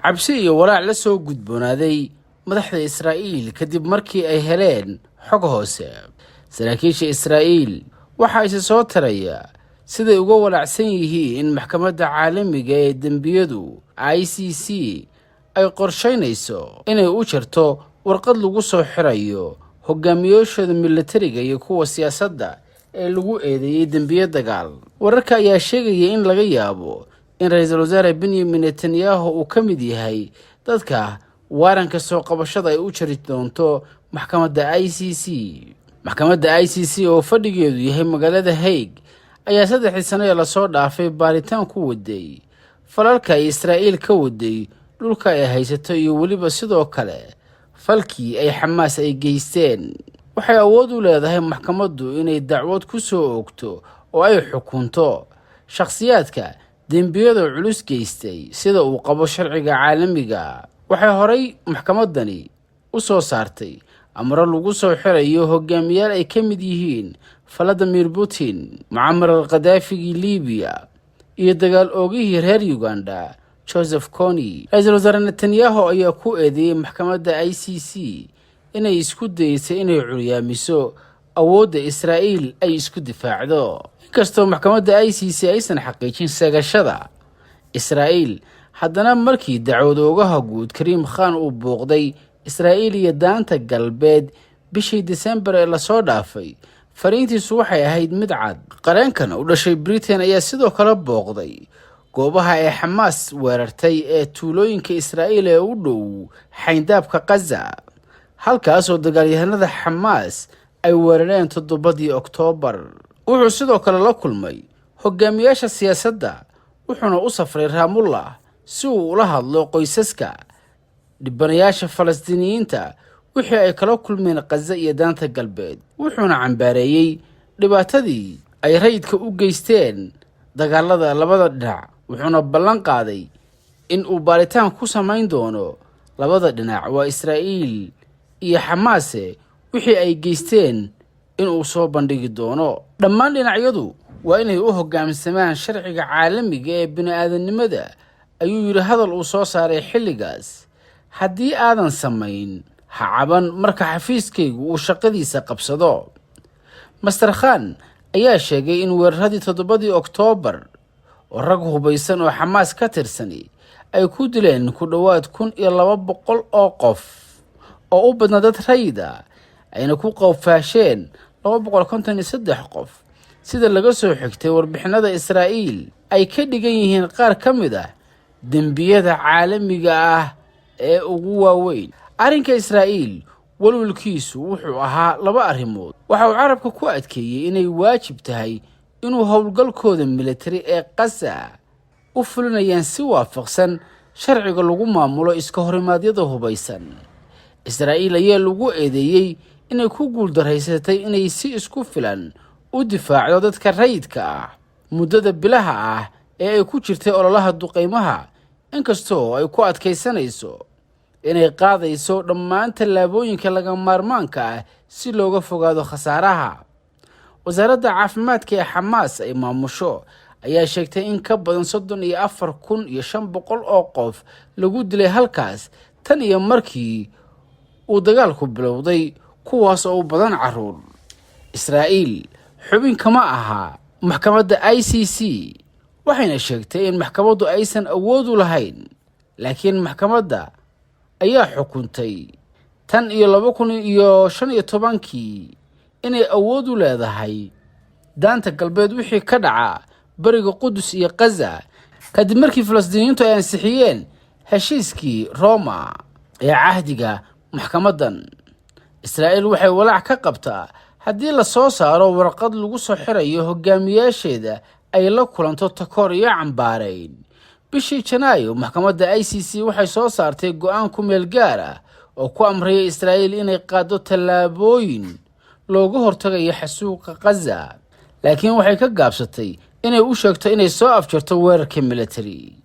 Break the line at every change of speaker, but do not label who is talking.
cabsi iyo walaac la soo gudboonaaday madaxda Israa'iil kadib markii ay heleen xog hoose. Saraakiisha Israa'iil waxa ay soo taraya siday uga walaacsan yihiin in maxkamadda caalamiga ee dembiyadu ICC ay qorsheynayso inay u jarto warqad lagu soo xirayo hogaamiyaashooda militariga iyo kuwa siyaasadda ee lagu eedeeyay dembiyo dagaal. Wararka ayaa sheegaya in laga yaabo in ra'iisul wasaare Benjamin Netanyahu uu ka mid yahay dadka waaranka soo qabashada ay u jari doonto maxkamadda ICC. Maxkamadda ICC oo fadhigeedu yahay magaalada Hague ayaa 3 sano la soo dhaafay baaritaan ku waday falalka ay Israa'iil ka waday dhulka ay haysato iyo waliba sidoo kale falkii ay Xamaas ay geysteen. waxay awood u leedahay maxkamaddu inay dacwad ku soo oogto oo ay xukunto shakhsiyaadka dembiyada culus geystay sida uu qabo sharciga caalamiga. waxay horay maxkamaddani u soo saartay amro lagu soo xirayo hogaamiyaal ay ka mid yihiin Vladimir Putin, Muammar al-Gaddafi Liibiya iyo dagaal oogihii reer Uganda Joseph Kony. ra'iisul wasaare Netanyahu ayaa ku eedeeyay maxkamadda ICC inay isku daysay inay curyaamiso awoodda Israa'iil ay isku difaacdo. inkastoo maxkamadda ICC aysan xaqiijin seegashada Israa'iil, haddana markii dacwadoogaha guud Karim Khan uu booqday Israa'iil iyo daanta galbeed bishii December ee la soo dhaafay, fariintiisu waxay ahayd mid cad. qareenkan u dhashay Britain ayaa sidoo kale booqday goobaha ay Xamaas weerartay ee tuulooyinka Israa'iil ee u dhow xayndaabka Gaza, halkaas oo dagaalyahanada Xamaas ay weerareen 7 Oktoobar. wuxuu sidoo kale la kulmay hogaamiyaasha siyaasadda, wuxuuna u safray Ramallah si uu ula hadlo qoysaska dhibanayaasha Falastiiniyiinta wixii ay kala kulmeen Gaza iyo daanta galbeed. wuxuuna cambaareeyay dhibaatadii ay rayidka u geysteen dagaalada labada dhinac, wuxuuna ballan qaaday in uu baaritaan ku samayn doono labada dhinac, waa Israa'iil iyo Xamaas, wixii ay geysteen in uu soo bandhigi doono. dhammaan dhinacyadu waa inay u hoggaansamaan sharciga caalamiga ee bini'aadanimada, ayuu yiri hadal uu soo saaray xilligaas. haddii aadan samayn ha caban marka xafiiskaygu uu shaqadiisa qabsado. Master Khan ayaa sheegay in weeraradii 7 Oktoobar oo rag hubaysan oo Xamaas ka tirsani ay ku dileen ku dhowaad 1200 oo qof oo u badnaa dad rayid ah, ayna ku qowfaasheen 253 qof sida laga soo xigtay warbixinada Israa'iil ay ka dhigan yihiin qaar ka mid ah dembiyada caalamiga ah ee ugu waaweyn. arrinka Israa'iil walwalkiisu wuxuu ahaa 2 arrimood. waxa uu carabka ku adkeeyay inay waajib tahay inuu howlgalkooda militari ee Gaza u fulinayaan si waafaqsan sharciga lagu maamulo iska horimaadyada hubaysan. Israa'iil ayaa lagu eedeeyay inay ku guuldareysatay inay si isku filan u difaacdo dadka rayidka ah muddada bilaha ah ee ay ku jirtay ololaha duqeymaha, inkastoo ay ku adkaysanayso inay qaadayso dhammaan tallaabooyinka laga maarmaanka ah si looga fogaado khasaaraha. wasaaradda caafimaadka ee Xamaas ay maamusho ayaa sheegtay in ka badan 34,500 oo qof lagu dilay halkaas tan iyo markii uu dagaalku bilowday, kuwaas oo u badan carruur. Israa'iil xubin kama aha maxkamadda ICC, waxayna sheegtay in maxkamaddu aysan awood u lahayn, laakiin maxkamadda ayaa xukuntay tan iyo 2015 inay awood u leedahay daanta galbeed wixii ka dhaca bariga Qudus iyo Gaza kadib markii Falastiiniyiintu ay ansixiyeen heshiiskii Roma ee cahdiga maxkamaddan. Israa'iil waxay walaac ka qabtaa haddii la soo saaro warqad lagu soo xirayo hogaamiyaasheeda ay la kulanto takoor iyo cambaarayn. bishii Janaayo maxkamadda ICC waxay soo saartay go'aan ku meel gaar ah oo ku amraya Israa'iil inay qaado tallaabooyin looga hortagayo xasuuqa Gaza, laakiin waxay ka gaabsatay inay u sheegto inay soo afjarto weerarka military.